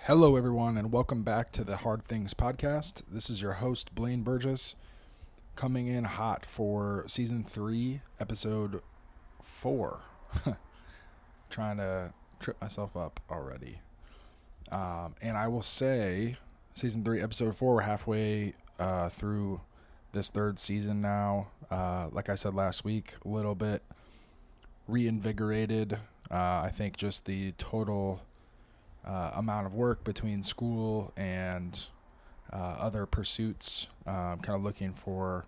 Hello, everyone, and welcome back to the Hard Things podcast. This is your host, Blaine Burgess, coming in hot for season 3, episode 4. Trying to trip myself up already. And I will say, season 3, episode 4, we're halfway through this third season now. Like I said last week, a little bit reinvigorated. I think just the total amount of work between school and other pursuits. Kind of looking for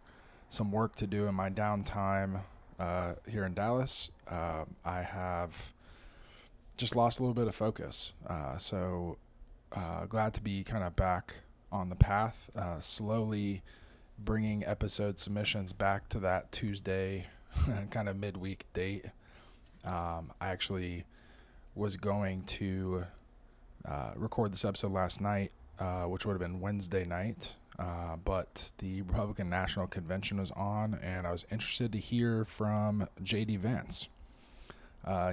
some work to do in my downtime here in Dallas. I have just lost a little bit of focus. So glad to be kind of back on the path, slowly bringing episode submissions back to that Tuesday kind of midweek date. I actually was going to record this episode last night, which would have been Wednesday night, but the Republican National Convention was on, and I was interested to hear from J.D. Vance.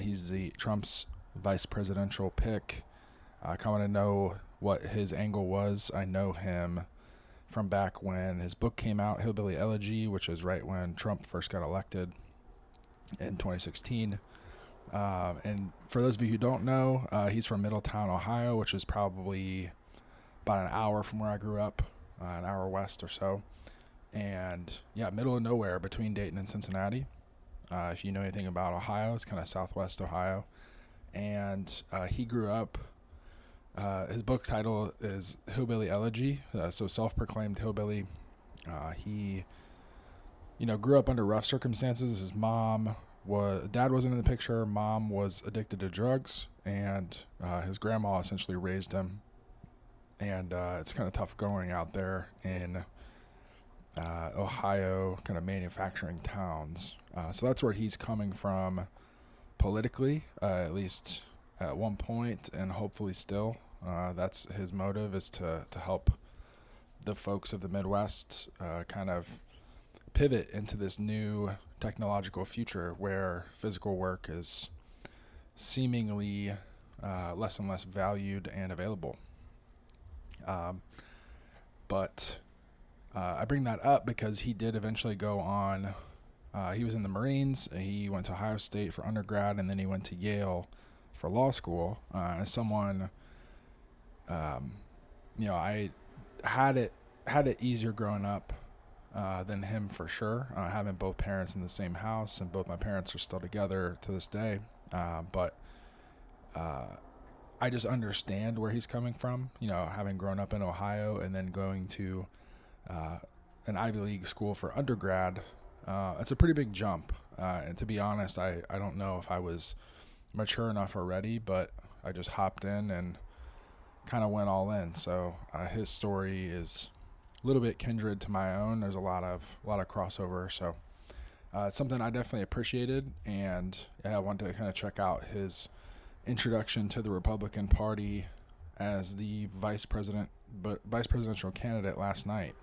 He's Trump's vice presidential pick. I kind of want to know what his angle was. I know him from back when his book came out, Hillbilly Elegy, which is right when Trump first got elected in 2016. And for those of you who don't know, he's from Middletown, Ohio, which is probably about an hour from where I grew up, an hour west or so. And yeah, middle of nowhere between Dayton and Cincinnati. If you know anything about Ohio, it's kind of southwest Ohio. And he grew up, his book title is Hillbilly Elegy, so self-proclaimed hillbilly. He, grew up under rough circumstances. His dad wasn't in the picture. Mom was addicted to drugs, and his grandma essentially raised him. And it's kind of tough going out there in Ohio, kind of manufacturing towns. So that's where he's coming from politically, at least at one point, and hopefully still. That's his motive, is to help the folks of the Midwest kind of pivot into this new technological future where physical work is seemingly less and less valued and available. But I bring that up because he did eventually go on. He was in the Marines. He went to Ohio State for undergrad, and then he went to Yale for law school. As someone, I had it easier growing up than him for sure. Having both parents in the same house, and both my parents are still together to this day. But I just understand where he's coming from. Having grown up in Ohio and then going to an Ivy League school for undergrad, it's a pretty big jump. And to be honest, I don't know if I was mature enough already, but I just hopped in and kind of went all in. So his story is a little bit kindred to my own. There's a lot of crossover. So it's something I definitely appreciated, and I wanted to kind of check out his introduction to the Republican Party as the vice presidential candidate last night.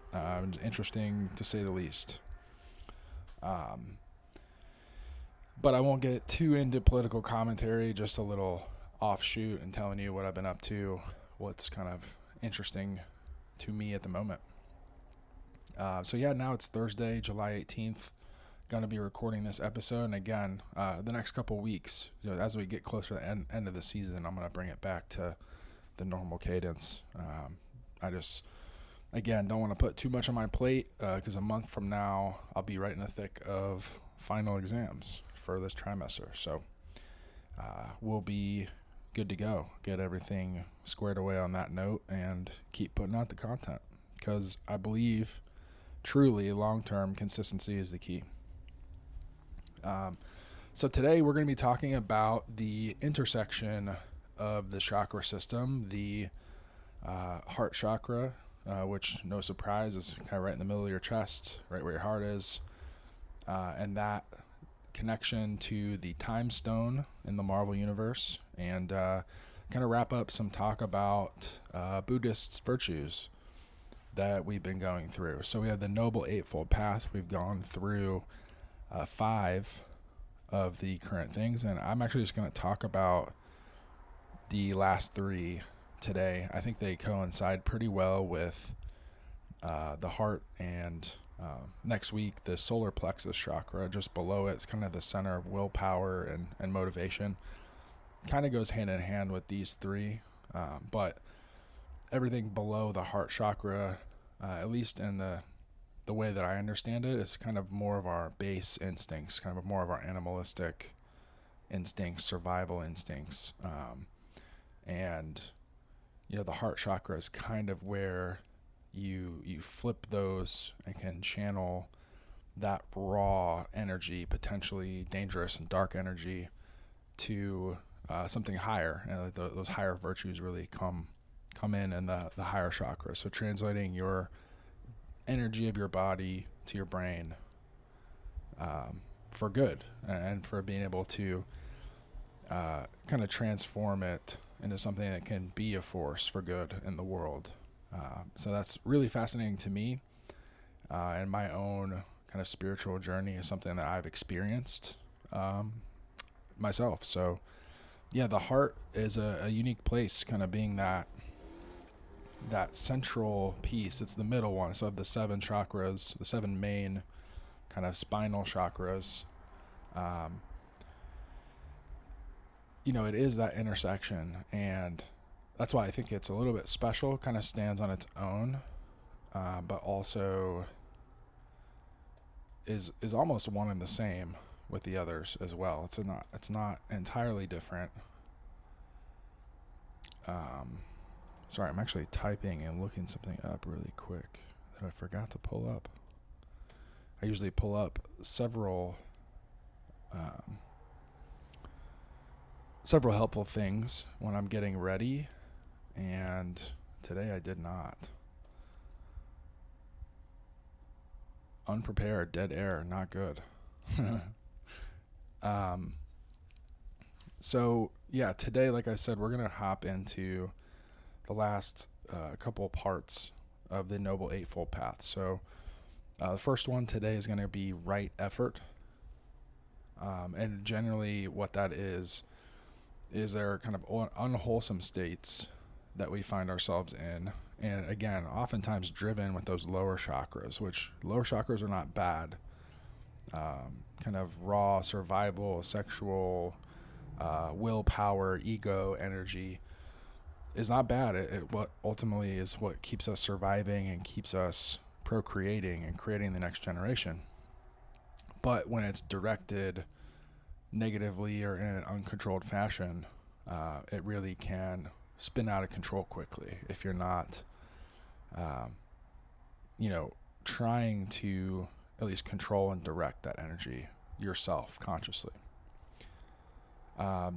Interesting to say the least. But I won't get too into political commentary, just a little offshoot and telling you what I've been up to, what's kind of interesting to me at the moment. Now it's Thursday, July 18th. Going to be recording this episode. And again, the next couple weeks, as we get closer to the end of the season, I'm going to bring it back to the normal cadence. I just, again, don't want to put too much on my plate because a month from now, I'll be right in the thick of final exams for this trimester. So we'll be good to go. Get everything squared away on that note and keep putting out the content, because I believe truly long-term consistency is the key. So today we're going to be talking about the intersection of the chakra system, the heart chakra, which, no surprise, is kind of right in the middle of your chest, right where your heart is, and that connection to the time stone in the Marvel universe, and kind of wrap up some talk about Buddhist virtues that we've been going through. So we have the Noble Eightfold Path. We've gone through 5 of the current things, and I'm actually just going to talk about the last 3 today. I think they coincide pretty well with the heart, and next week the solar plexus chakra just below it. It's kind of the center of willpower and motivation. Kind of goes hand in hand with these three, but everything below the heart chakra, at least in the way that I understand it, is kind of more of our base instincts, kind of more of our animalistic instincts, survival instincts. And, the heart chakra is kind of where you flip those and can channel that raw energy, potentially dangerous and dark energy, to something higher. And those higher virtues really come in the higher chakra. So translating your energy of your body to your brain for good, and for being able to kind of transform it into something that can be a force for good in the world. So that's really fascinating to me, and my own kind of spiritual journey is something that I've experienced myself. So yeah, the heart is a unique place, kind of being that central piece. It's the middle one. So of the 7 chakras, the 7 main kind of spinal chakras, it is that intersection, and that's why I think it's a little bit special. Kind of stands on its own, but also is almost one and the same with the others as well. It's not entirely different. Sorry, I'm actually typing and looking something up really quick that I forgot to pull up. I usually pull up several helpful things when I'm getting ready, and today I did not. Unprepared, dead air, not good. So yeah, today, like I said, we're going to hop into the last couple parts of the Noble Eightfold Path. So the first one today is going to be right effort. And generally what that is there are kind of unwholesome states that we find ourselves in. And again, oftentimes driven with those lower chakras, which lower chakras are not bad. Kind of raw survival, sexual, willpower, ego, energy is not bad. What ultimately is what keeps us surviving and keeps us procreating and creating the next generation. But when it's directed negatively or in an uncontrolled fashion, it really can spin out of control quickly if you're not, trying to at least control and direct that energy yourself consciously.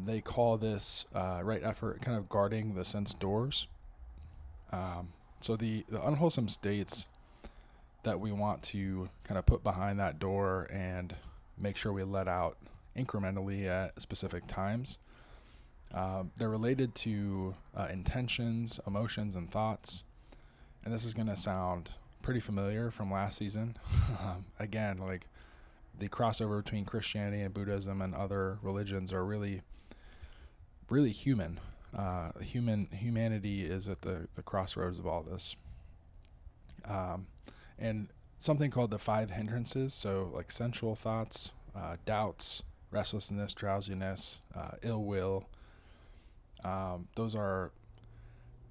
They call this right effort kind of guarding the sense doors. So the unwholesome states that we want to kind of put behind that door and make sure we let out incrementally at specific times, they're related to intentions, emotions, and thoughts. And this is going to sound pretty familiar from last season. Again, like the crossover between Christianity and Buddhism and other religions are really, really human. Humanity is at the crossroads of all this. And something called the 5 hindrances, so like sensual thoughts, doubts, restlessness, drowsiness, ill will. Those are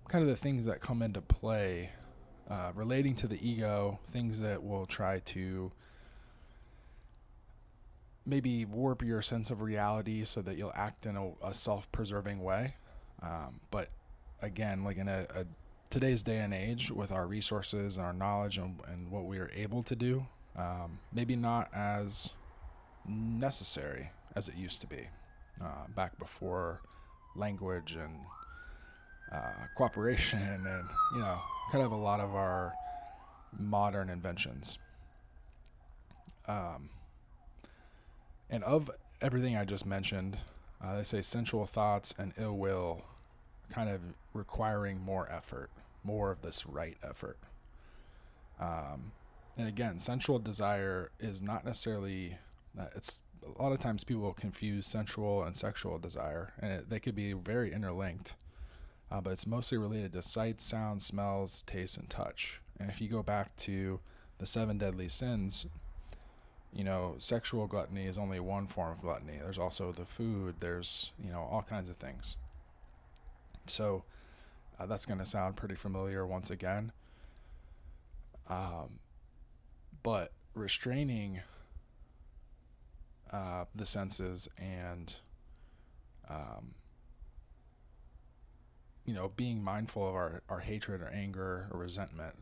kind of the things that come into play relating to the ego, things that will try to maybe warp your sense of reality so that you'll act in a self-preserving way. But again, like in today's day and age, with our resources and our knowledge and what we are able to do, maybe not as necessary as it used to be back before language and cooperation and kind of a lot of our modern inventions. And of everything I just mentioned, they say sensual thoughts and ill will kind of requiring more effort, more of this right effort. And again, sensual desire is not necessarily, it's a lot of times people confuse sensual and sexual desire, and they could be very interlinked. but it's mostly related to sight, sound, smells, taste, and touch. And if you go back to the 7 deadly sins, sexual gluttony is only one form of gluttony. There's also the food, there's, all kinds of things. So that's going to sound pretty familiar once again. But restraining the senses and, being mindful of our hatred or anger or resentment,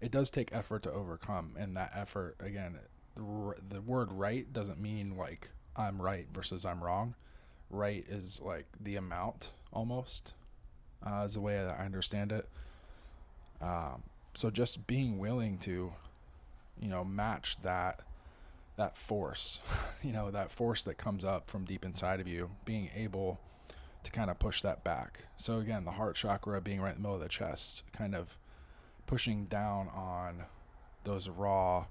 it does take effort to overcome. And that effort, again, the word right doesn't mean like I'm right versus I'm wrong. Right is like the amount almost, is the way I understand it. So just being willing to, match that force, that force that comes up from deep inside of you, being able to kind of push that back. So again, the heart chakra being right in the middle of the chest, kind of pushing down on those raw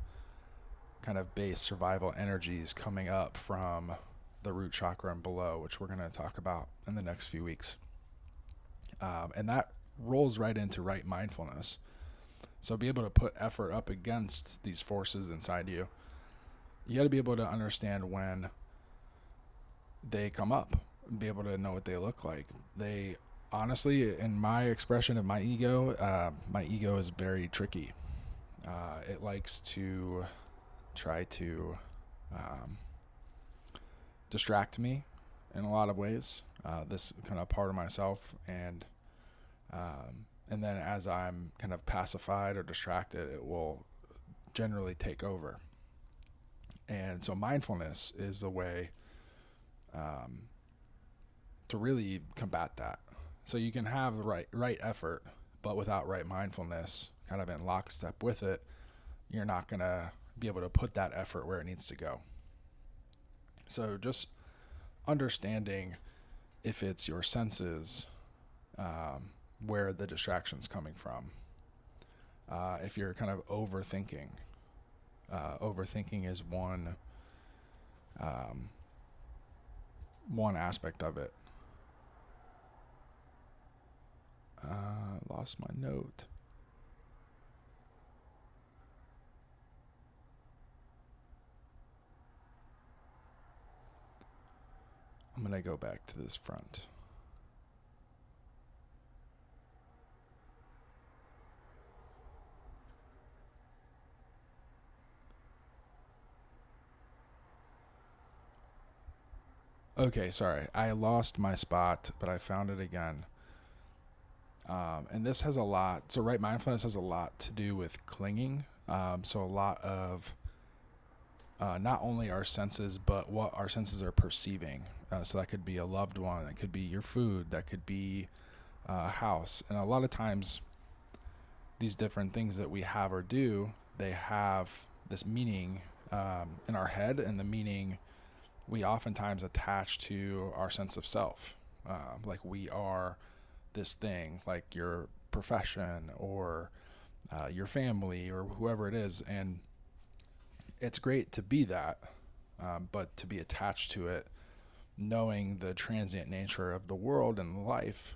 kind of base survival energies coming up from the root chakra and below, which we're going to talk about in the next few weeks. And that rolls right into right mindfulness. So be able to put effort up against these forces inside you. You got to be able to understand when they come up and be able to know what they look like. They honestly, in my expression of my ego is very tricky. It likes to try to distract me in a lot of ways. This kind of part of myself, and then as I'm kind of pacified or distracted, it will generally take over. And so mindfulness is the way to really combat that. So you can have right effort, but without right mindfulness, kind of in lockstep with it, you're not going to be able to put that effort where it needs to go. So just understanding if it's your senses, where the distraction's coming from. If you're kind of overthinking, overthinking is one aspect of it. Lost my note. I'm going to go back to this front. Okay, sorry. I lost my spot, but I found it again. And this has a lot. So right mindfulness has a lot to do with clinging. So a lot of not only our senses, but what our senses are perceiving. So that could be a loved one. That could be your food. That could be a house. And a lot of times, these different things that we have or do, they have this meaning in our head, and the meaning we oftentimes attach to our sense of self. Like we are this thing, like your profession or your family or whoever it is. And it's great to be that, but to be attached to it, knowing the transient nature of the world and life,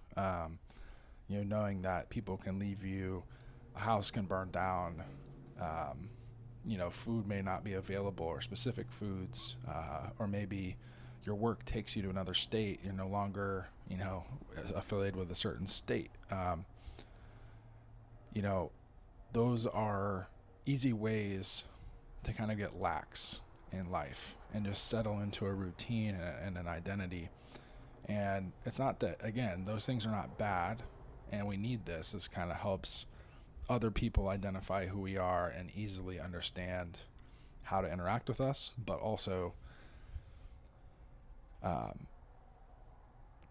knowing that people can leave you, a house can burn down, food may not be available, or specific foods, or maybe your work takes you to another state. You're no longer, affiliated with a certain state. Those are easy ways to kind of get lax in life and just settle into a routine and an identity. And it's not that, again, those things are not bad, and we need this. This kind of helps other people identify who we are and easily understand how to interact with us, but also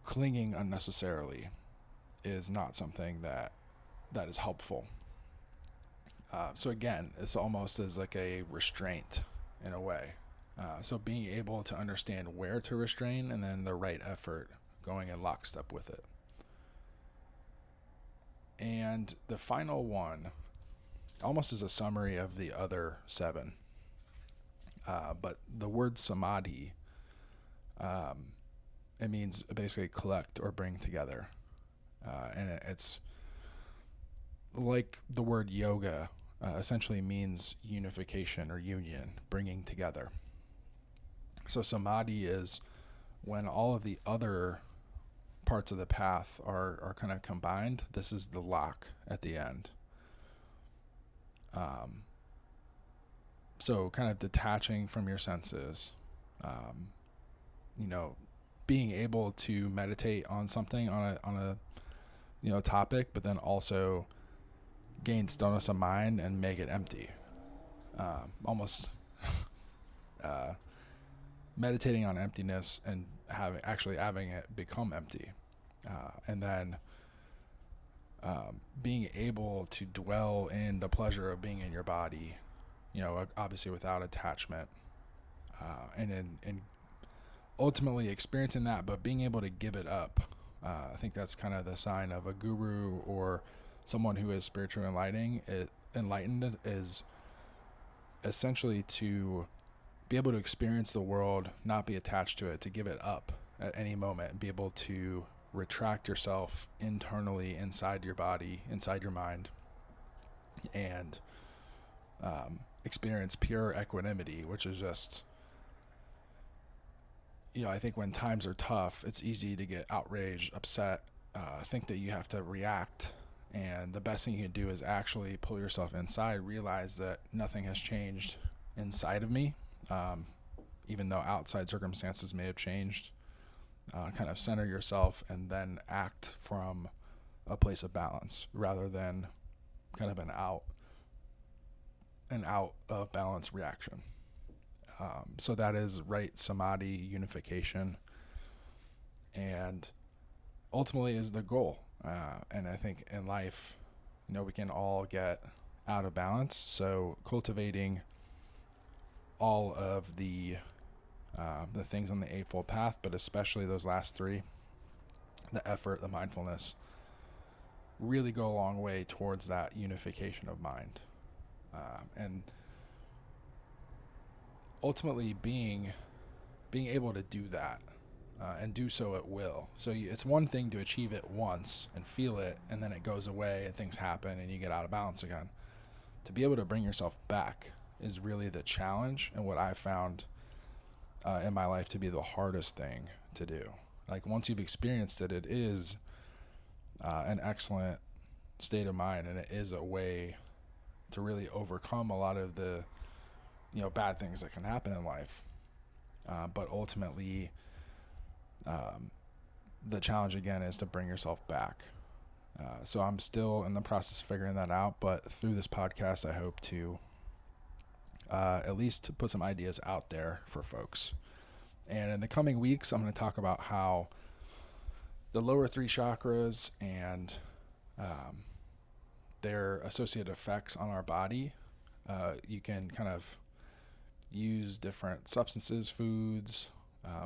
clinging unnecessarily is not something that is helpful. So again, it's almost as like a restraint in a way. So being able to understand where to restrain, and then the right effort going in lockstep with it. And the final one almost is a summary of the other 7. But the word samadhi, it means basically collect or bring together. And it's like the word yoga essentially means unification or union, bringing together. So samadhi is when all of the other parts of the path are kind of combined. This is the lock at the end. So kind of detaching from your senses, being able to meditate on something on a topic, but then also gain stillness of mind and make it empty. Almost meditating on emptiness and having it become empty, and then being able to dwell in the pleasure of being in your body, obviously without attachment, and in ultimately experiencing that, but being able to give it up. I think that's kind of the sign of a guru or someone who is spiritually enlightened is essentially to be able to experience the world, not be attached to it, to give it up at any moment, and be able to retract yourself internally inside your body, inside your mind, and experience pure equanimity, which is just, I think when times are tough, it's easy to get outraged, upset, think that you have to react. And the best thing you can do is actually pull yourself inside, realize that nothing has changed inside of me, even though outside circumstances may have changed. Kind of center yourself and then act from a place of balance rather than kind of an out of balance reaction. So that is right samadhi, unification, and ultimately is the goal. And I think in life, we can all get out of balance. So cultivating all of the things on the Eightfold Path, but especially those last three, the effort, the mindfulness, really go a long way towards that unification of mind. And ultimately being able to do that, and do so at will. So it's one thing to achieve it once and feel it, and then it goes away and things happen and you get out of balance again. To be able to bring yourself back is really the challenge, and what I found in my life to be the hardest thing to do. Like once you've experienced it, it is an excellent state of mind, and it is a way to really overcome a lot of the bad things that can happen in life. But ultimately, the challenge again is to bring yourself back. So I'm still in the process of figuring that out, but through this podcast, I hope to at least put some ideas out there for folks. And in the coming weeks, I'm going to talk about how the lower three chakras and their associated effects on our body, you can kind of use different substances, foods,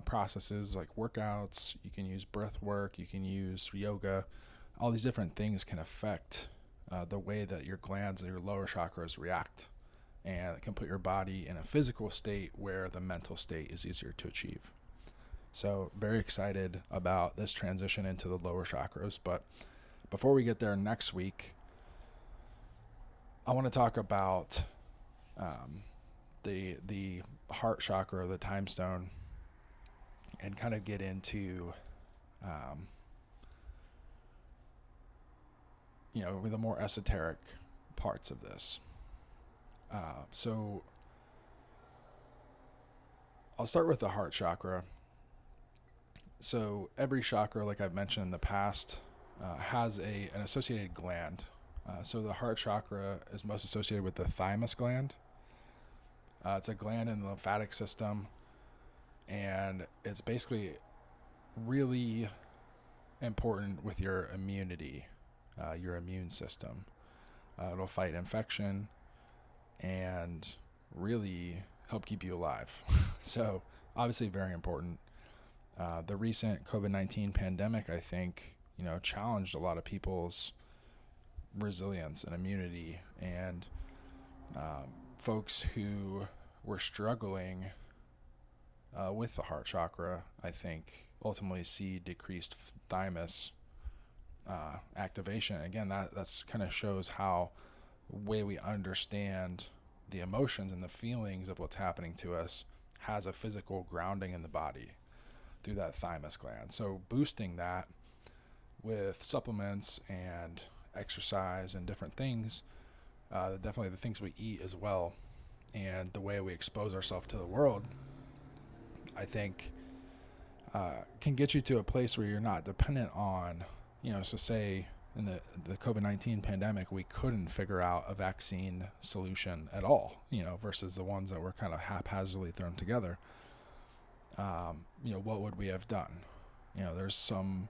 processes like workouts. You can use breath work. You can use yoga. All these different things can affect the way that your glands and your lower chakras react. And it can put your body in a physical state where the mental state is easier to achieve. So very excited about this transition into the lower chakras. But before we get there next week, I want to talk about the heart chakra, the time stone, and kind of get into the more esoteric parts of this. So I'll start with the heart chakra. So every chakra, like I've mentioned in the past, has an associated gland. So the heart chakra is most associated with the thymus gland. It's a gland in the lymphatic system, and it's basically really important with your immunity, your immune system. It'll fight infection and really help keep you alive. So obviously very important. The recent COVID-19 pandemic, I think, challenged a lot of people's resilience and immunity, and folks who were struggling with the heart chakra, I think, ultimately see decreased thymus activation. Again, that's kind of shows how way we understand the emotions and the feelings of what's happening to us has a physical grounding in the body through that thymus gland. So boosting that with supplements and exercise and different things, definitely the things we eat as well, and the way we expose ourselves to the world, I think can get you to a place where you're not dependent on, so say in the COVID-19 pandemic, we couldn't figure out a vaccine solution at all, versus the ones that were kind of haphazardly thrown together. What would we have done? There's some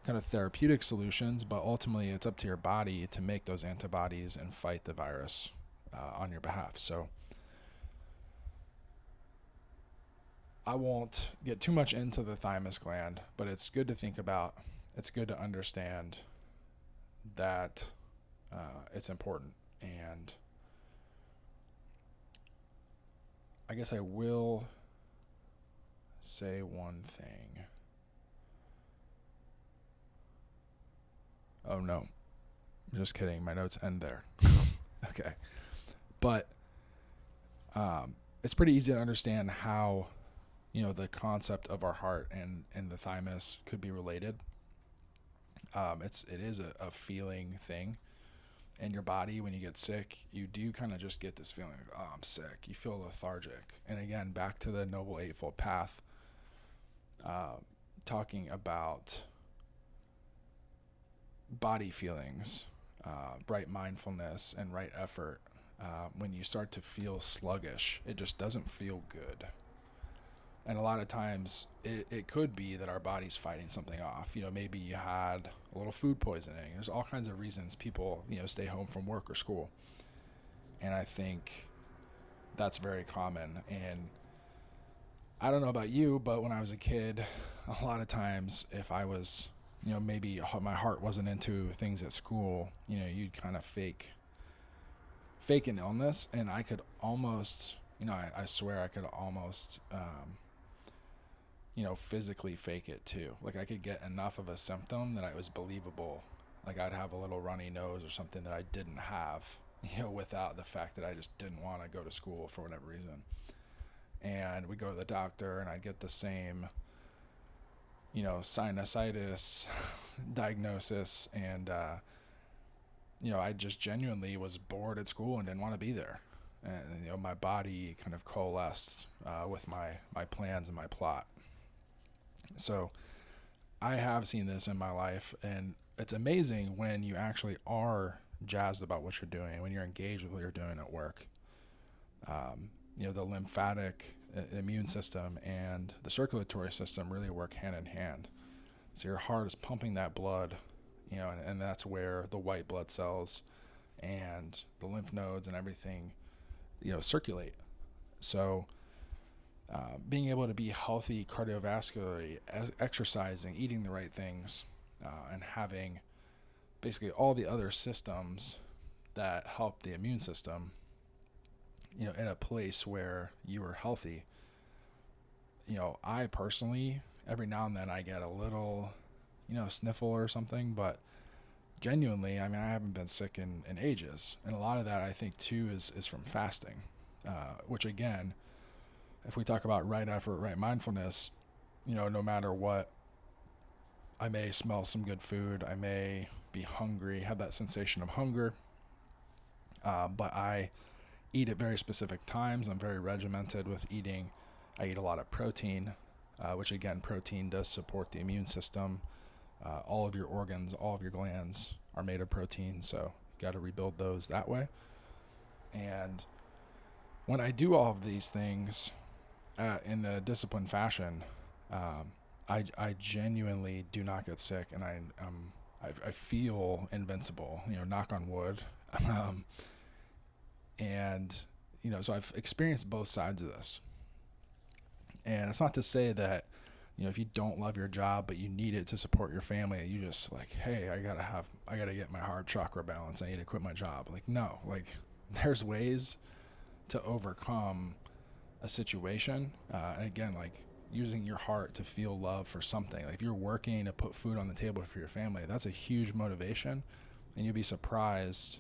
kind of therapeutic solutions, but ultimately it's up to your body to make those antibodies and fight the virus on your behalf. So I won't get too much into the thymus gland, but it's good to think about. It's good to understand that it's important. And I guess I will say one thing. Oh no, I'm just kidding. My notes end there. Okay. But it's pretty easy to understand how, the concept of our heart and the thymus could be related. It is a feeling thing in your body. When you get sick, you do kind of just get this feeling of, oh, I'm sick. You feel lethargic. And again, back to the Noble Eightfold Path, talking about body feelings, right mindfulness and right effort. When you start to feel sluggish, it just doesn't feel good. And a lot of times it could be that our body's fighting something off. Maybe you had a little food poisoning. There's all kinds of reasons people, stay home from work or school. And I think that's very common. And I don't know about you, but when I was a kid, a lot of times if I was, maybe my heart wasn't into things at school, you'd kind of fake an illness. And I could almost, I swear I could almost, physically fake it too. Like I could get enough of a symptom that it was believable. Like I'd have a little runny nose or something that I didn't have, without the fact that I just didn't want to go to school for whatever reason. And we go to the doctor and I'd get the same, sinusitis diagnosis. And, I just genuinely was bored at school and didn't want to be there. And, my body kind of coalesced with my plans and my plot. So I have seen this in my life, and it's amazing when you actually are jazzed about what you're doing, when you're engaged with what you're doing at work. The lymphatic immune system and the circulatory system really work hand in hand. So your heart is pumping that blood, and that's where the white blood cells and the lymph nodes and everything, circulate. So being able to be healthy cardiovascularly, exercising, eating the right things, and having basically all the other systems that help the immune system, in a place where you are healthy. I personally, every now and then I get a little, sniffle or something, but genuinely, I haven't been sick in ages. And a lot of that I think too is from fasting, which again, if we talk about right effort, right mindfulness, no matter what, I may smell some good food. I may be hungry, have that sensation of hunger. But I eat at very specific times. I'm very regimented with eating. I eat a lot of protein, which again, protein does support the immune system. All of your organs, all of your glands are made of protein. So you got to rebuild those that way. And when I do all of these things, in a disciplined fashion, I genuinely do not get sick, and I feel invincible. Knock on wood, and so I've experienced both sides of this. And it's not to say that if you don't love your job but you need it to support your family, you just like, hey, I gotta get my heart chakra balance. I need to quit my job. Like no, there's ways to overcome a situation. And again, using your heart to feel love for something. Like if you're working to put food on the table for your family, that's a huge motivation, and you'll be surprised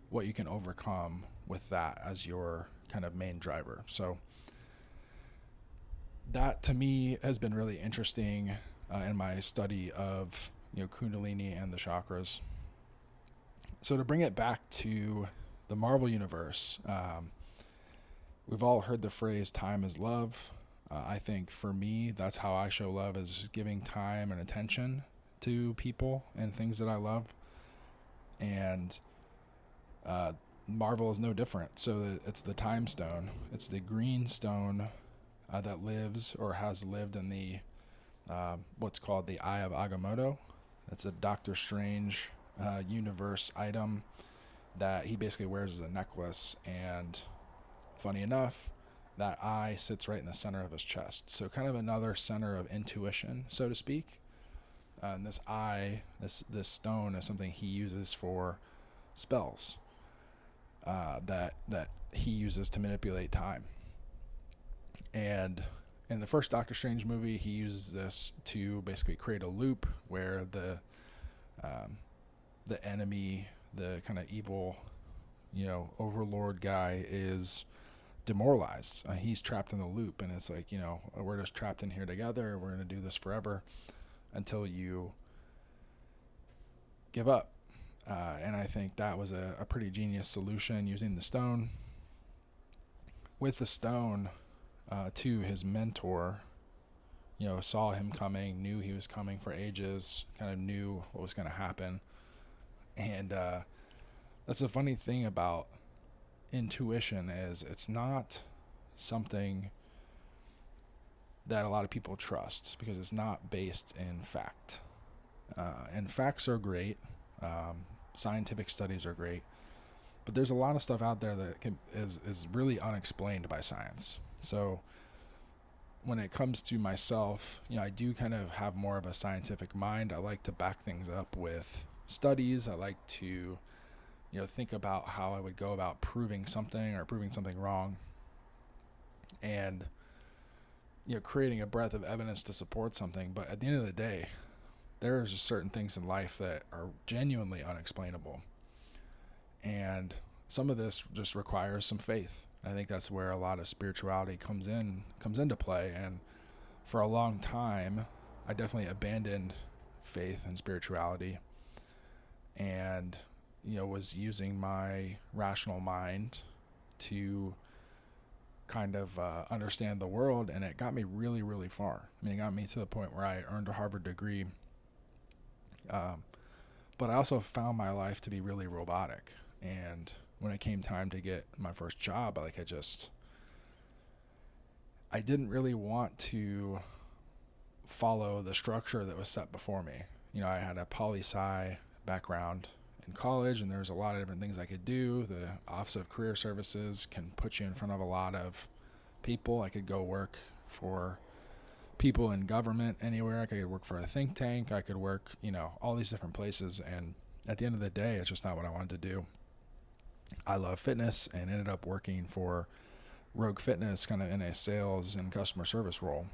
what you can overcome with that as your kind of main driver. So that to me has been really interesting in my study of Kundalini and the chakras. So to bring it back to the Marvel universe, we've all heard the phrase "time is love." I think for me, that's how I show love, is just giving time and attention to people and things that I love. And Marvel is no different. So it's the time stone. It's the green stone that lives or has lived in the what's called the Eye of Agamotto. That's a Doctor Strange universe item that he basically wears as a necklace. And funny enough, that eye sits right in the center of his chest. So kind of another center of intuition, so to speak. And this eye, this stone, is something he uses for spells that he uses to manipulate time. And in the first Doctor Strange movie, he uses this to basically create a loop where the enemy, the kind of evil, overlord guy is demoralized. He's trapped in the loop, and it's like, we're just trapped in here together. We're going to do this forever until you give up. And I think that was a pretty genius solution, using the stone. With the stone, too, his mentor, saw him coming, knew he was coming for ages, kind of knew what was going to happen. And that's the funny thing about intuition, is it's not something that a lot of people trust, because it's not based in fact. And facts are great. Scientific studies are great. But there's a lot of stuff out there that is really unexplained by science. So when it comes to myself, I do kind of have more of a scientific mind. I like to back things up with studies. I like to think about how I would go about proving something or proving something wrong, and creating a breadth of evidence to support something. But at the end of the day, there are just certain things in life that are genuinely unexplainable, and some of this just requires some faith. I think that's where a lot of spirituality comes into play. And for a long time, I definitely abandoned faith and spirituality, and was using my rational mind to kind of understand the world, and it got me really, really far. I mean, it got me to the point where I earned a Harvard degree, but I also found my life to be really robotic. And when it came time to get my first job, I didn't really want to follow the structure that was set before me. I had a poli-sci background in college, and there's a lot of different things I could do. The Office of Career Services can put you in front of a lot of people. I could go work for people in government anywhere. I could work for a think tank. I could work, all these different places. And at the end of the day, it's just not what I wanted to do. I love fitness, and ended up working for Rogue Fitness, kind of in a sales and customer service role,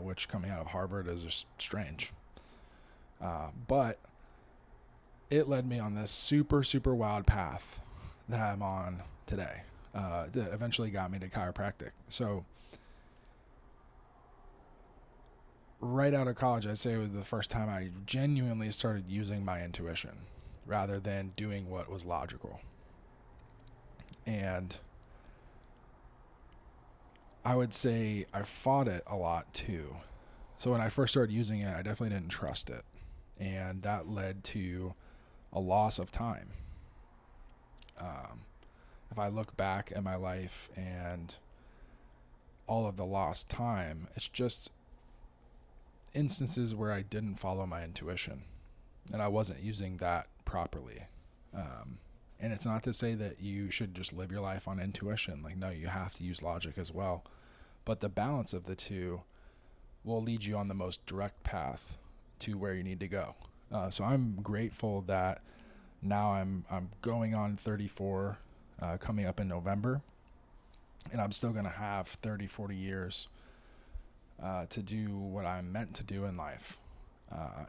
which coming out of Harvard is just strange. But it led me on this super, super wild path that I'm on today. That eventually got me to chiropractic. So right out of college, I'd say it was the first time I genuinely started using my intuition rather than doing what was logical. And I would say I fought it a lot too. So when I first started using it, I definitely didn't trust it. And that led to a loss of time. If I look back at my life and all of the lost time, it's just instances where I didn't follow my intuition and I wasn't using that properly. And it's not to say that you should just live your life on intuition. Like, no, you have to use logic as well. But the balance of the two will lead you on the most direct path to where you need to go. So I'm grateful that now I'm going on 34, coming up in November, and I'm still going to have 30, 40 years to do what I'm meant to do in life.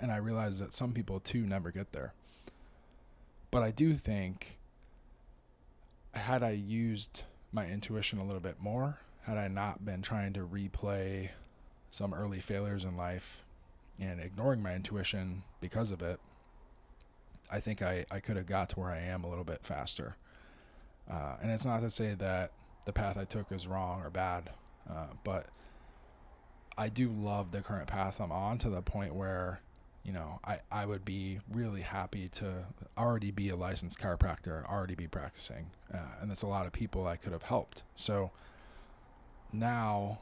And I realize that some people too never get there. But I do think, had I used my intuition a little bit more, had I not been trying to replay some early failures in life and ignoring my intuition because of it, I think I could have got to where I am a little bit faster. And it's not to say that the path I took is wrong or bad, but I do love the current path I'm on, to the point where, I would be really happy to already be a licensed chiropractor, already be practicing. And that's a lot of people I could have helped. So now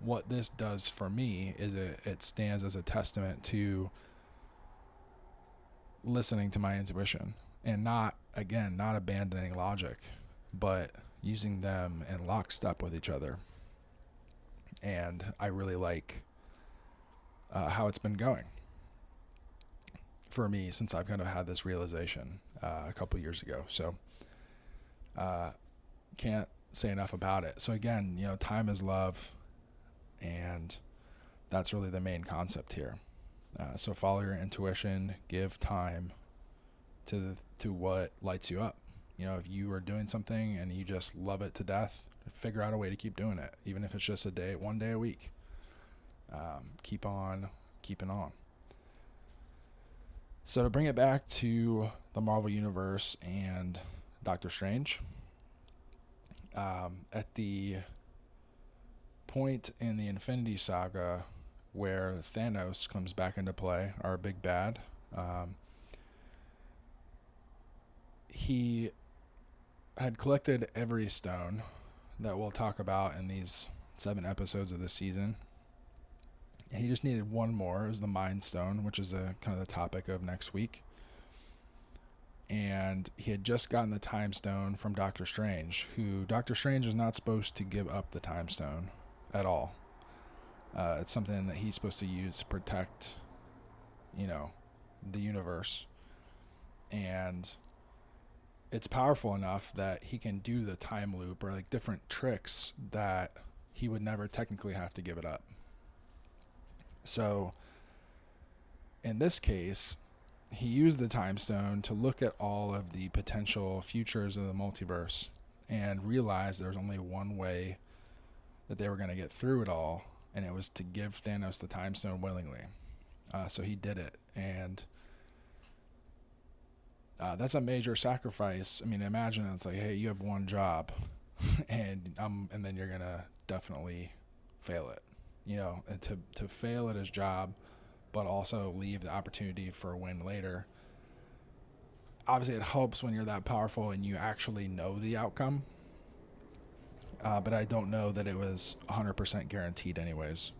what this does for me is it stands as a testament to listening to my intuition, and not abandoning logic, but using them in lockstep with each other. And I really like how it's been going for me since I've kind of had this realization a couple years ago. So can't say enough about it. So again, time is love, and that's really the main concept here. So follow your intuition, give time to what lights you up. If you are doing something and you just love it to death, figure out a way to keep doing it, even if it's just one day a week. Keep on keeping on. So to bring it back to the Marvel Universe and Doctor Strange, at the point in the Infinity Saga where Thanos comes back into play, our big bad, he had collected every stone that we'll talk about in these 7 episodes of this season. And he just needed one more. It was the Mind Stone, which is kind of the topic of next week. And he had just gotten the Time Stone from Doctor Strange, who Doctor Strange is not supposed to give up the Time Stone at all. It's something that he's supposed to use to protect, the universe. And it's powerful enough that he can do the time loop, or like different tricks that he would never technically have to give it up. So in this case, he used the Time Stone to look at all of the potential futures of the multiverse and realized there's only one way that they were going to get through it all, and it was to give Thanos the Time Stone willingly. So he did it, and that's a major sacrifice. I mean, imagine it's like, hey, you have one job, and then you're gonna definitely fail it. And to fail at his job, but also leave the opportunity for a win later. Obviously, it helps when you're that powerful and you actually know the outcome. But I don't know that it was 100% guaranteed, anyways.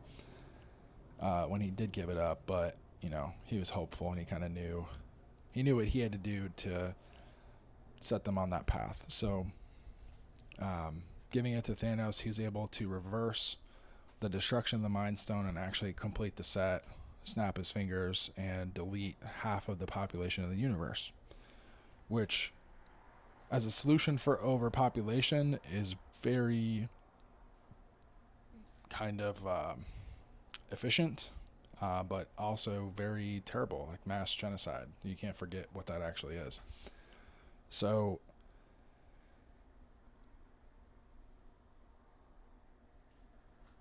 When he did give it up, but he was hopeful, and he kind of knew. He knew what he had to do to set them on that path. So, giving it to Thanos, he was able to reverse the destruction of the Mind Stone and actually complete the set, snap his fingers, and delete half of the population of the universe. Which, as a solution for overpopulation, is very kind of efficient. But also very terrible, like mass genocide. You can't forget what that actually is. So,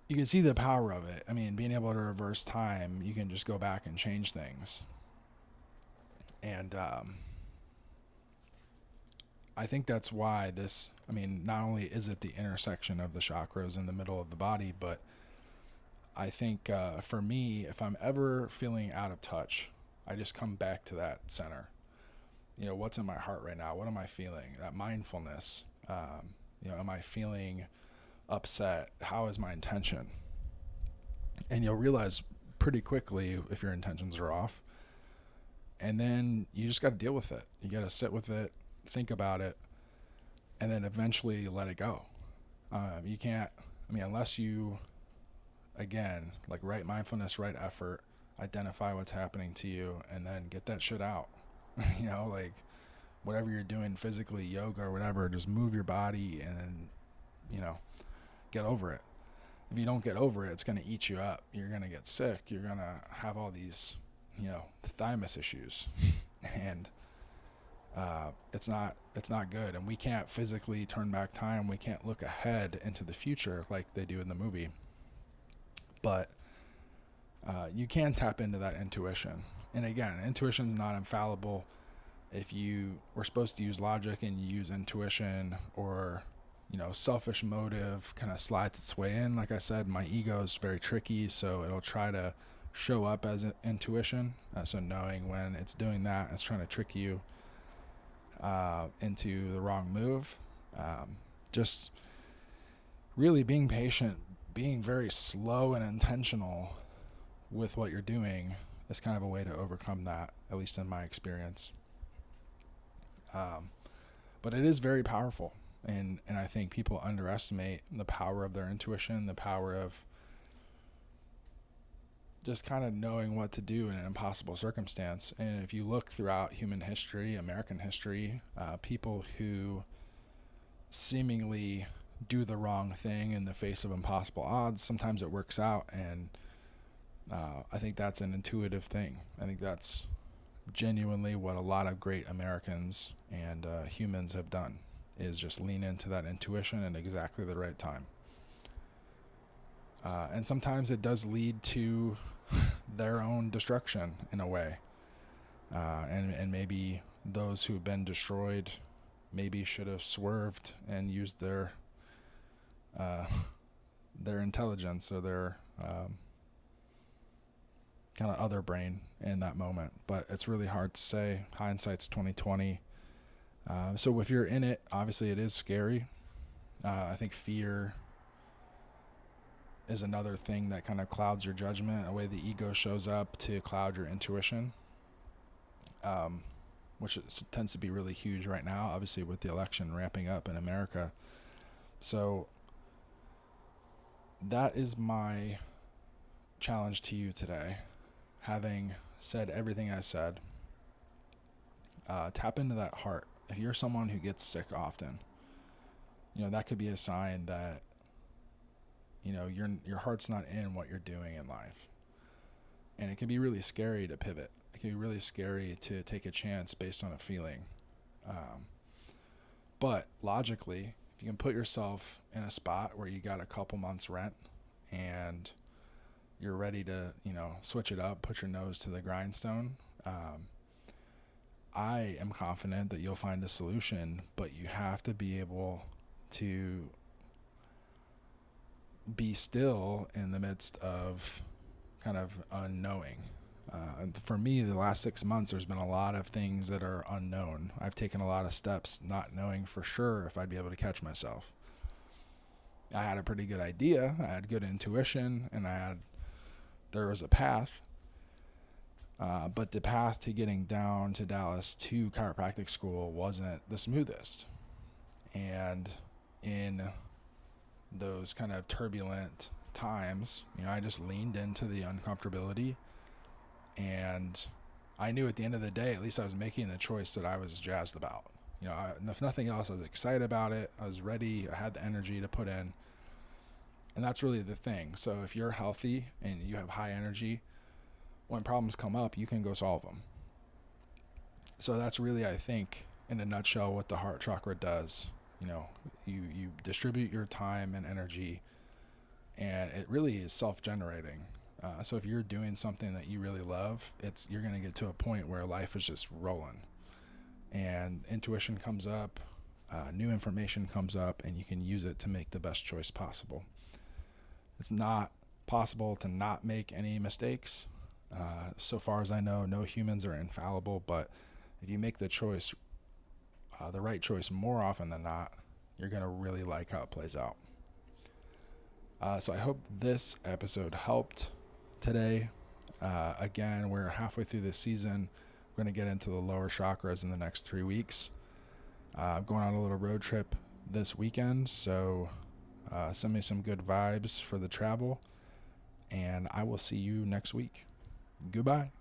you can see the power of it. I mean, being able to reverse time, you can just go back and change things. And I think that's why not only is it the intersection of the chakras in the middle of the body, but I think for me, if I'm ever feeling out of touch, I just come back to that center. What's in my heart right now? What am I feeling? That mindfulness. Am I feeling upset? How is my intention? And you'll realize pretty quickly if your intentions are off. And then you just got to deal with it. You got to sit with it, think about it, and then eventually let it go. You can't, unless you, again, like right mindfulness, right effort, identify what's happening to you, and then get that shit out. Like whatever you're doing physically, yoga or whatever, just move your body and, get over it. if you don't get over it, it's going to eat you up. You're going to get sick. You're going to have all these, thymus issues. And it's not good. And we can't physically turn back time. We can't look ahead into the future like they do in the movie. But you can tap into that intuition. And again, intuition is not infallible. If you were supposed to use logic and you use intuition, or selfish motive kind of slides its way in, like I said, my ego is very tricky, so it'll try to show up as intuition. So knowing when it's doing that, it's trying to trick you into the wrong move. Just really being patient, being very slow and intentional with what you're doing is kind of a way to overcome that, at least in my experience. But it is very powerful, and I think people underestimate the power of their intuition, the power of just kind of knowing what to do in an impossible circumstance. And if you look throughout human history, American history, people who seemingly do the wrong thing in the face of impossible odds, sometimes it works out. And I think that's an intuitive thing. I think that's genuinely what a lot of great Americans and humans have done, is just lean into that intuition at exactly the right time. And sometimes it does lead to their own destruction in a way. And maybe those who've been destroyed maybe should have swerved and used their intelligence or their kind of other brain in that moment. But it's really hard to say. Hindsight's 20/20. So if you're in it, obviously it is scary. I think fear is another thing that kind of clouds your judgment, a way the ego shows up to cloud your intuition, which tends to be really huge right now, obviously with the election ramping up in America. So that is my challenge to you today. Having said everything I said, tap into that heart. If you're someone who gets sick often, that could be a sign that your heart's not in what you're doing in life. And it can be really scary to pivot. It can be really scary to take a chance based on a feeling. But logically, if you can put yourself in a spot where you got a couple months rent and you're ready to, switch it up, put your nose to the grindstone, I am confident that you'll find a solution, but you have to be able to be still in the midst of kind of unknowing. And for me, the last 6 months, there's been a lot of things that are unknown. I've taken a lot of steps not knowing for sure if I'd be able to catch myself. I had a pretty good idea. I had good intuition, and there was a path. But the path to getting down to Dallas to chiropractic school wasn't the smoothest. And in those kind of turbulent times, I just leaned into the uncomfortability, and I knew at the end of the day, at least I was making the choice that I was jazzed about. If nothing else, I was excited about it. I was ready. I had the energy to put in, and that's really the thing. So if you're healthy and you have high energy, when problems come up, you can go solve them. So that's really, I think, in a nutshell, what the heart chakra does. You distribute your time and energy, and it really is self-generating. So if you're doing something that you really love, you're going to get to a point where life is just rolling, and intuition comes up, new information comes up, and you can use it to make the best choice possible. It's not possible to not make any mistakes. So far as I know, no humans are infallible, but if you make the choice, the right choice more often than not, you're going to really like how it plays out. So I hope this episode helped today. Again, we're halfway through this season. We're going to get into the lower chakras in the next 3 weeks. I'm going on a little road trip this weekend, so send me some good vibes for the travel, and I will see you next week. Goodbye.